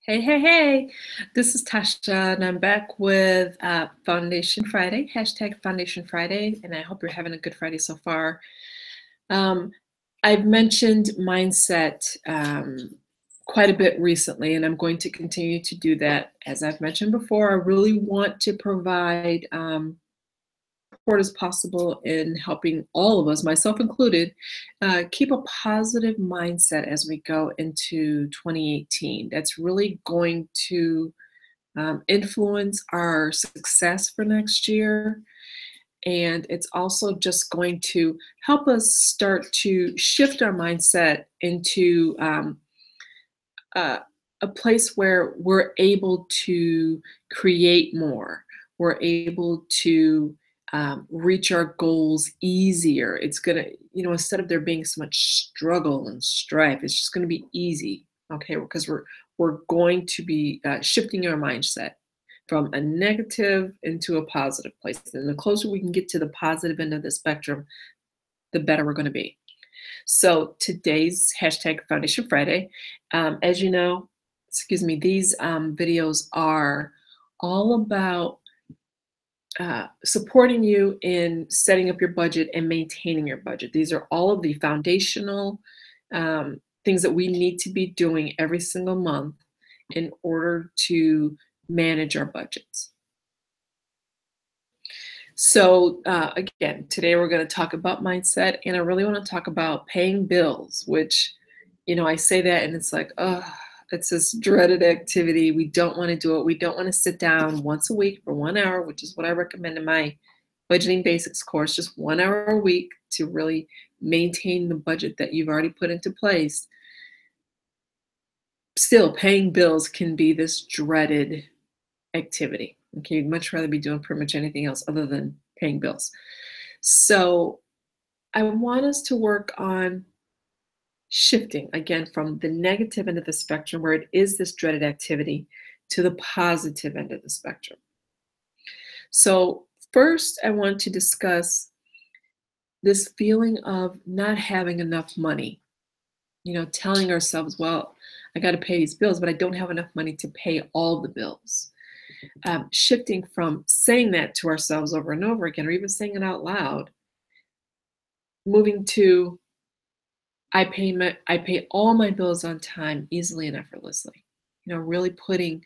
Hey, hey, hey. This is Tasha, and I'm back with Foundation Friday, hashtag Foundation Friday, and I hope you're having a good Friday so far. Um, I've mentioned mindset quite a bit recently, and I'm going to continue to do that. As I've mentioned before, I really want to provide support as possible in helping all of us, myself included, keep a positive mindset as we go into 2018. That's really going to influence our success for next year. And it's also just going to help us start to shift our mindset into uh, a place where we're able to create more. We're able to reach our goals easier. It's going to, instead of there being so much struggle and strife, it's just going to be easy. Okay, because we're going to be shifting our mindset from a negative into a positive place. And the closer we can get to the positive end of the spectrum, the better we're going to be. So today's hashtag Foundation Friday, as you know, these videos are all about supporting you in setting up your budget and maintaining your budget. These are all of the foundational things that we need to be doing every single month in order to manage our budgets. So again, today we're going to talk about mindset, and I really want to talk about paying bills, which, I say that and it's like, oh, it's this dreaded activity. We don't want to do it. We don't want to sit down once a week for 1 hour, which is what I recommend in my budgeting basics course, just 1 hour a week to really maintain the budget that you've already put into place. Still, paying bills can be this dreaded activity. Okay, you'd much rather be doing pretty much anything else other than paying bills. So I want us to work on shifting again from the negative end of the spectrum, where it is this dreaded activity, to the positive end of the spectrum. So first, I want to discuss this feeling of not having enough money. Telling ourselves, well, I got to pay these bills, but I don't have enough money to pay all the bills. Shifting from saying that to ourselves over and over again, or even saying it out loud, moving to I pay all my bills on time, easily and effortlessly. Really creating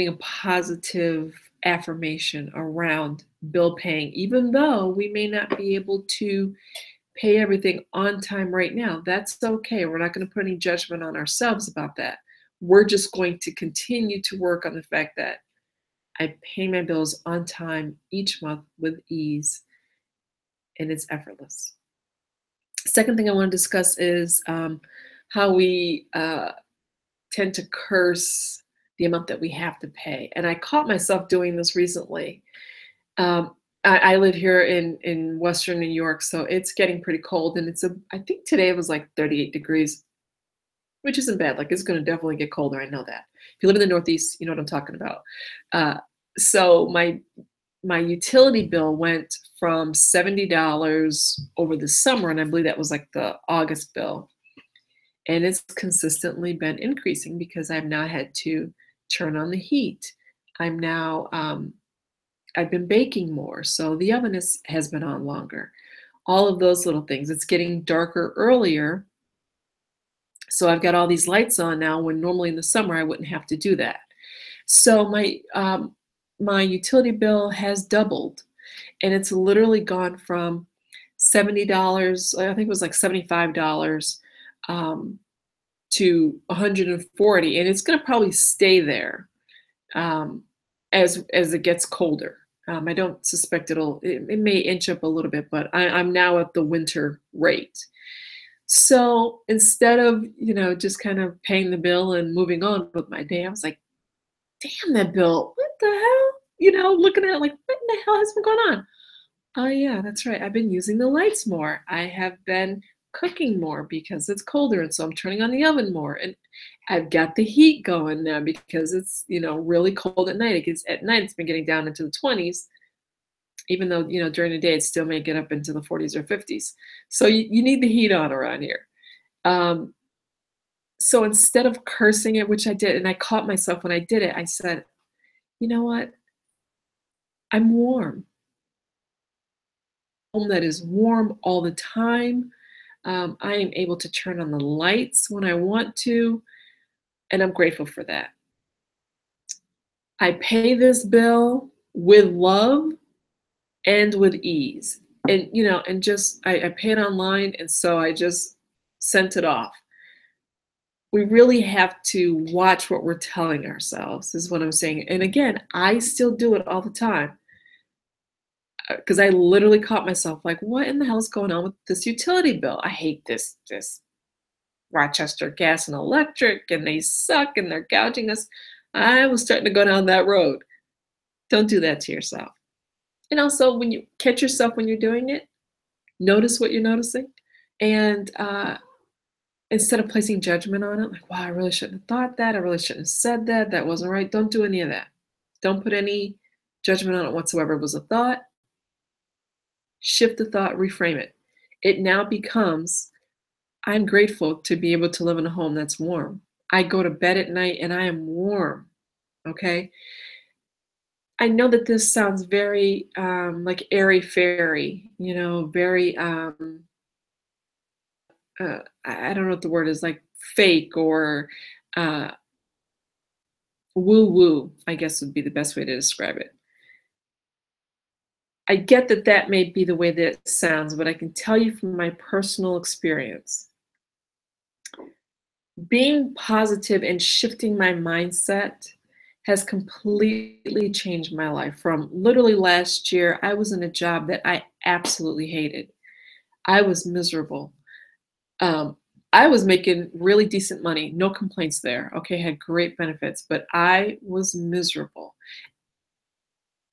a positive affirmation around bill paying, even though we may not be able to pay everything on time right now. That's okay. We're not going to put any judgment on ourselves about that. We're just going to continue to work on the fact that I pay my bills on time each month with ease, and it's effortless. Second thing I want to discuss is how we tend to curse the amount that we have to pay. And I caught myself doing this recently. I live here in Western New York, so it's getting pretty cold, and I think today it was like 38 degrees, which isn't bad. Like, it's going to definitely get colder. I know that. If you live in the Northeast, you know what I'm talking about. So my utility bill went from $70 over the summer, and I believe that was like the August bill. And it's consistently been increasing because I've now had to turn on the heat. I've been baking more, so the oven has been on longer. All of those little things. It's getting darker earlier, so I've got all these lights on now when normally in the summer I wouldn't have to do that. So my utility bill has doubled, and it's literally gone from $70, I think it was like $75, to 140, and it's going to probably stay there as it gets colder. I don't suspect it may inch up a little bit, but I'm now at the winter rate. So instead of, just kind of paying the bill and moving on with my day, I was like, damn, that bill, what the hell? Looking at it like, what in the hell has been going on? Oh yeah, that's right. I've been using the lights more. I have been cooking more because it's colder, and so I'm turning on the oven more. And I've got the heat going now because it's, really cold at night. At night it's been getting down into the 20s, even though, during the day it still may get up into the 40s or 50s. So you need the heat on around here. So instead of cursing it, which I did, and I caught myself when I did it, I said, "You know what? I'm warm. Home that is warm all the time. I am able to turn on the lights when I want to, and I'm grateful for that. I pay this bill with love and with ease." And and just I pay it online, and so I just sent it off. We really have to watch what we're telling ourselves, is what I'm saying. And again, I still do it all the time because I literally caught myself like, what in the hell is going on with this utility bill? I hate this Rochester Gas and Electric, and they suck, and they're gouging us. I was starting to go down that road. Don't do that to yourself. And also, when you catch yourself when you're doing it, notice what you're noticing. And instead of placing judgment on it, like, wow, I really shouldn't have thought that. I really shouldn't have said that. That wasn't right. Don't do any of that. Don't put any judgment on it whatsoever. It was a thought. Shift the thought, reframe it. It now becomes, I'm grateful to be able to live in a home that's warm. I go to bed at night and I am warm. Okay. I know that this sounds very like airy fairy, very I don't know what the word is, like fake or uh, woo woo, I guess would be the best way to describe it. I get that that may be the way that it sounds, but I can tell you from my personal experience, being positive and shifting my mindset has completely changed my life. From literally last year, I was in a job that I absolutely hated. I was miserable. Um, I was making really decent money, no complaints there. Okay, had great benefits, but I was miserable.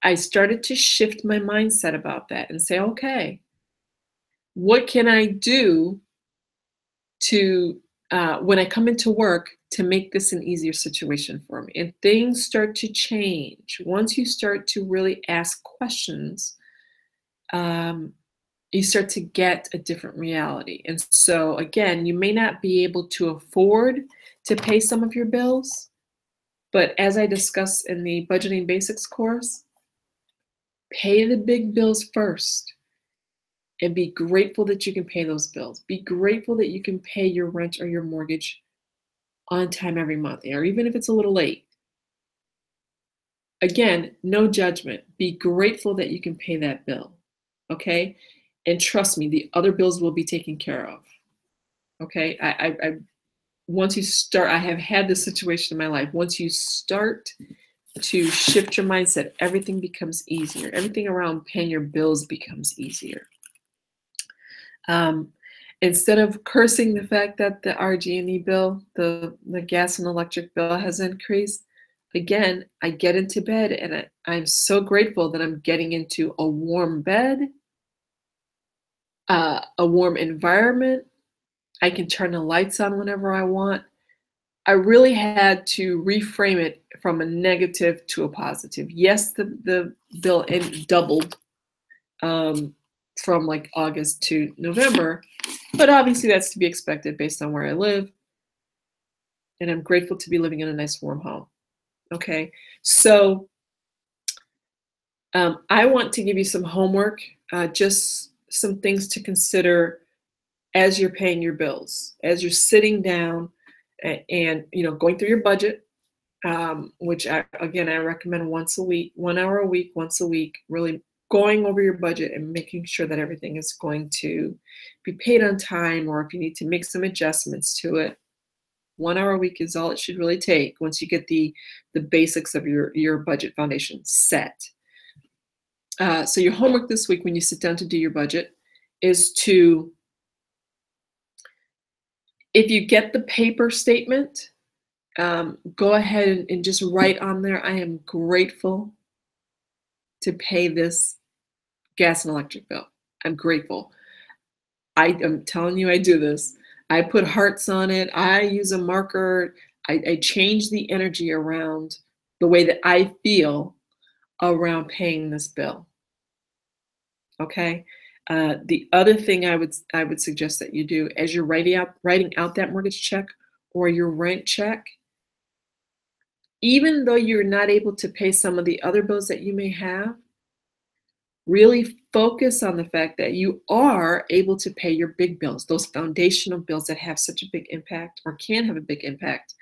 I started to shift my mindset about that and say, okay, what can I do to, when I come into work, to make this an easier situation for me? And things start to change. Once you start to really ask questions, um, you start to get a different reality. And so, again, you may not be able to afford to pay some of your bills, but as I discussed in the Budgeting Basics course, pay the big bills first and be grateful that you can pay those bills. Be grateful that you can pay your rent or your mortgage on time every month, or even if it's a little late. Again, no judgment. Be grateful that you can pay that bill. Okay? And trust me, the other bills will be taken care of. Okay? I once you start, I have had this situation in my life. Once you start to shift your mindset, everything becomes easier. Everything around paying your bills becomes easier. Um, Instead of cursing the fact that the RG&E bill, the gas and electric bill has increased, again, I get into bed and I'm so grateful that I'm getting into a warm bed, a warm environment. I can turn the lights on whenever I want. I really had to reframe it from a negative to a positive. Yes, the bill doubled from like August to November, but obviously that's to be expected based on where I live. And I'm grateful to be living in a nice warm home. Okay, so I want to give you some homework, just some things to consider as you're paying your bills, as you're sitting down and going through your budget, which again I recommend once a week, 1 hour a week, once a week, really going over your budget and making sure that everything is going to be paid on time, or if you need to make some adjustments to it. 1 hour a week is all it should really take once you get the basics of your budget foundation set. So your homework this week when you sit down to do your budget is to, if you get the paper statement, go ahead and just write on there, I am grateful to pay this gas and electric bill. I'm grateful. I am telling you, I do this. I put hearts on it. I use a marker. I change the energy around the way that I feel around paying this bill. Okay. The other thing I would suggest that you do as you're writing out that mortgage check, or your rent check, even though you're not able to pay some of the other bills that you may have, really focus on the fact that you are able to pay your big bills, those foundational bills that have such a big impact or can have a big impact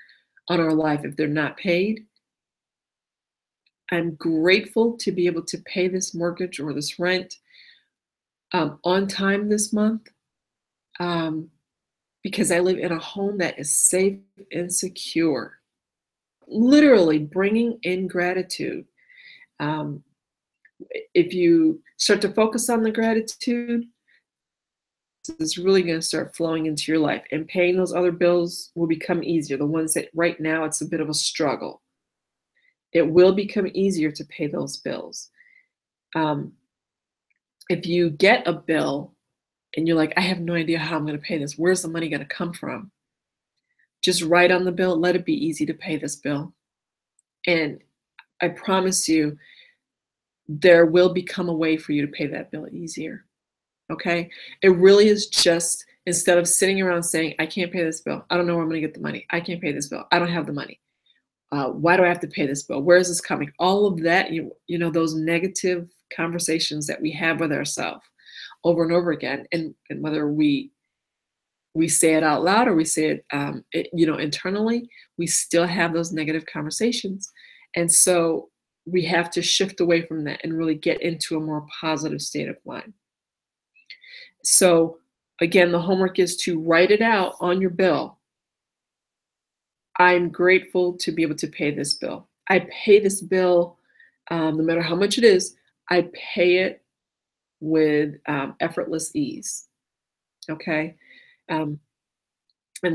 on our life if they're not paid. I'm grateful to be able to pay this mortgage or this rent on time this month, because I live in a home that is safe and secure. Literally bringing in gratitude. Um, if you start to focus on the gratitude, it's really going to start flowing into your life, and paying those other bills will become easier. The ones that right now it's a bit of a struggle. It will become easier to pay those bills. If you get a bill and you're like, I have no idea how I'm going to pay this, where's the money going to come from? Just write on the bill, let it be easy to pay this bill. And I promise you, there will become a way for you to pay that bill easier. Okay? It really is just, instead of sitting around saying, I can't pay this bill, I don't know where I'm going to get the money, I can't pay this bill, I don't have the money. Why do I have to pay this bill? Where is this coming? All of that, you know, those negative conversations that we have with ourselves over and over again, and whether we say it out loud or we say it, internally, we still have those negative conversations. And so we have to shift away from that and really get into a more positive state of mind. So again, the homework is to write it out on your bill. I'm grateful to be able to pay this bill. I pay this bill, no matter how much it is, I pay it with effortless ease. Okay. I'm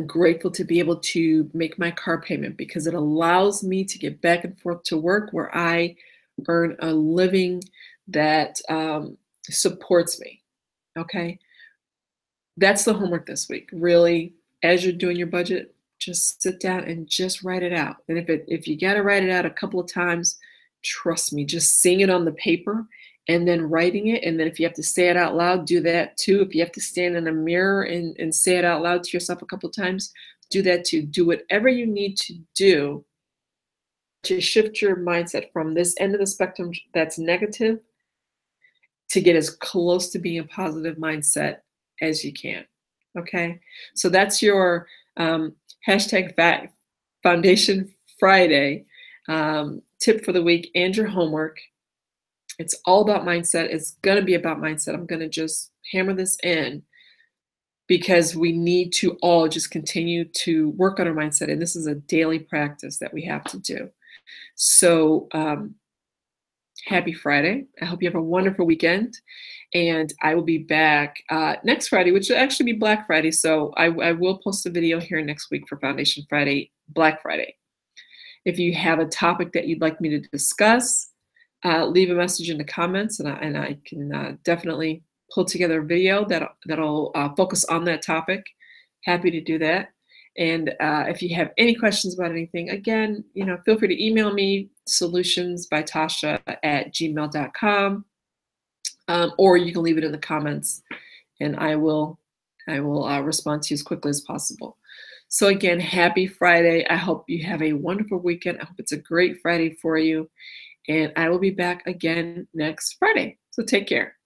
grateful to be able to make my car payment because it allows me to get back and forth to work where I earn a living that supports me. Okay. That's the homework this week. Really, as you're doing your budget, just sit down and just write it out. And if you got to write it out a couple of times, trust me, just seeing it on the paper and then writing it. And then if you have to say it out loud, do that too. If you have to stand in a mirror and say it out loud to yourself a couple of times, do that too. Do whatever you need to do to shift your mindset from this end of the spectrum that's negative to get as close to being a positive mindset as you can. Okay. So that's your hashtag Foundation Friday tip for the week and your homework. It's all about mindset. It's going to be about mindset. I'm going to just hammer this in because we need to all just continue to work on our mindset. And this is a daily practice that we have to do. So happy Friday. I hope you have a wonderful weekend. And I will be back next Friday, which will actually be Black Friday. So I will post a video here next week for Foundation Friday, Black Friday. If you have a topic that you'd like me to discuss, leave a message in the comments, and I can definitely pull together a video that'll focus on that topic. Happy to do that. And if you have any questions about anything, again, feel free to email me, solutionsbytasha@gmail.com. Or you can leave it in the comments, and I will respond to you as quickly as possible. So again, happy Friday. I hope you have a wonderful weekend. I hope it's a great Friday for you. And I will be back again next Friday. So take care.